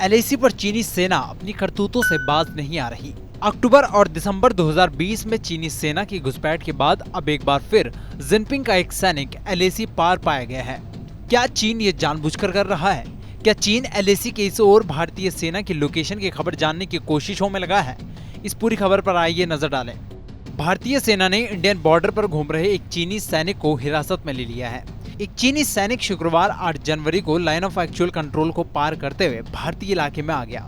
LAC पर चीनी सेना अपनी करतूतों से बाज नहीं आ रही। अक्टूबर और दिसंबर 2020 में चीनी सेना की घुसपैठ के बाद अब एक बार फिर जिनपिंग का एक सैनिक एलएसी पार पाया गया है। क्या चीन ये जानबूझकर कर रहा है? क्या चीन एलएसी के इस ओर भारतीय सेना की लोकेशन की खबर जानने की कोशिशों में लगा है? इस पूरी खबर पर आइए नजर डालें। भारतीय सेना ने इंडियन बॉर्डर पर घूम रहे एक चीनी सैनिक को हिरासत में ले लिया है। एक चीनी सैनिक शुक्रवार 8 जनवरी को लाइन ऑफ एक्चुअल कंट्रोल को पार करते हुए भारतीय इलाके में आ गया।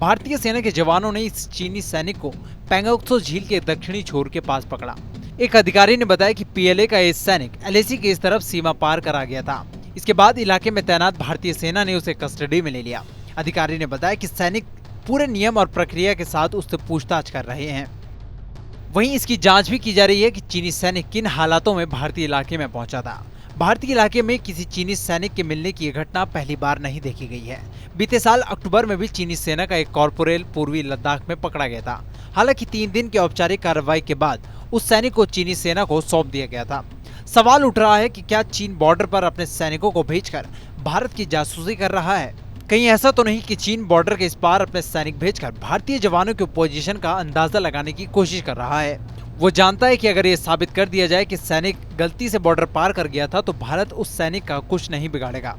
भारतीय सेना के जवानों ने इस चीनी सैनिक को पेंगोक्सो झील के दक्षिणी छोर के पास पकड़ा। एक अधिकारी ने बताया कि पीएलए का ये सैनिक एलएसी के इस तरफ सीमा पार करा गया था। इसके बाद इलाके में तैनात भारतीय सेना ने उसे कस्टडी में ले लिया। अधिकारी ने बताया कि सैनिक पूरे नियम और प्रक्रिया के साथ उससे पूछताछ कर रहे हैं। वहीं इसकी जांच भी की जा रही है कि चीनी सैनिक किन हालातों में भारतीय इलाके में पहुंचा था। भारतीय इलाके में किसी चीनी सैनिक के मिलने की यह घटना पहली बार नहीं देखी गई है। बीते साल अक्टूबर में भी चीनी सेना का एक कॉर्पोरेल पूर्वी लद्दाख में पकड़ा गया था। हालांकि 3 दिन की औपचारिक कार्रवाई के बाद उस सैनिक को चीनी सेना को सौंप दिया गया था। सवाल उठ रहा है कि क्या चीन बॉर्डर पर अपने सैनिकों को भेजकर भारत की जासूसी कर रहा है? कहीं ऐसा तो नहीं कि चीन बॉर्डर के इस पार अपने सैनिक भेजकर भारतीय जवानों की पोजीशन का अंदाजा लगाने की कोशिश कर रहा है? वो जानता है कि अगर ये साबित कर दिया जाए कि सैनिक गलती से बॉर्डर पार कर गया था तो भारत उस सैनिक का कुछ नहीं बिगाड़ेगा।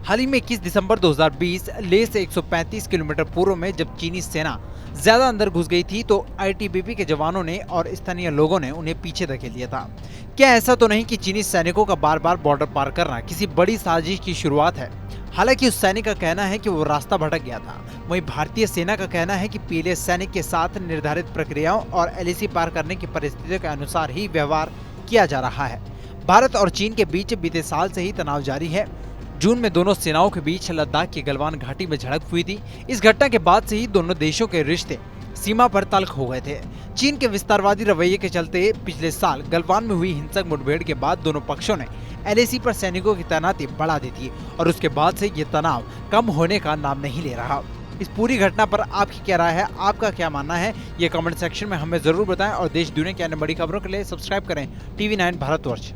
हाल ही में 21 दिसंबर 2020 लेह से 135 किलोमीटर पूर्व में जब चीनी सेना ज्यादा अंदर घुस गई थी तो आईटीबीपी के जवानों ने और स्थानीय लोगों ने उन्हें पीछे धकेल दिया था। क्या ऐसा तो नहीं कि चीनी सैनिकों का बार बार बॉर्डर पार करना किसी बड़ी साजिश की शुरुआत है? हालांकि उस सैनिक का कहना है कि वो रास्ता भटक गया था। वहीं भारतीय सेना का कहना है कि पीएलए सैनिक के साथ निर्धारित प्रक्रियाओं और एलएसी पार करने की परिस्थितियों के अनुसार ही व्यवहार किया जा रहा है। भारत और चीन के बीच बीते साल से ही तनाव जारी है। जून में दोनों सेनाओं के बीच लद्दाख की गलवान घाटी में झड़प हुई थी। इस घटना के बाद से ही दोनों देशों के रिश्ते सीमा पर तल्ख हो गए थे। चीन के विस्तारवादी रवैये के चलते पिछले साल गलवान में हुई हिंसक मुठभेड़ के बाद दोनों पक्षों ने एलएसी पर सैनिकों की तैनाती बढ़ा दी थी और उसके बाद से ये तनाव कम होने का नाम नहीं ले रहा। इस पूरी घटना पर आपकी क्या राय है? आपका क्या मानना है? ये कमेंट सेक्शन में हमें जरूर बताएं और देश दुनिया की अन्य बड़ी खबरों के लिए सब्सक्राइब करें TV9 भारतवर्ष।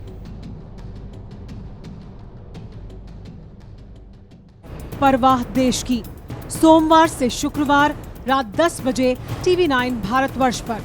परवाह देश की, सोमवार से शुक्रवार रात 10 बजे TV9 भारतवर्ष पर।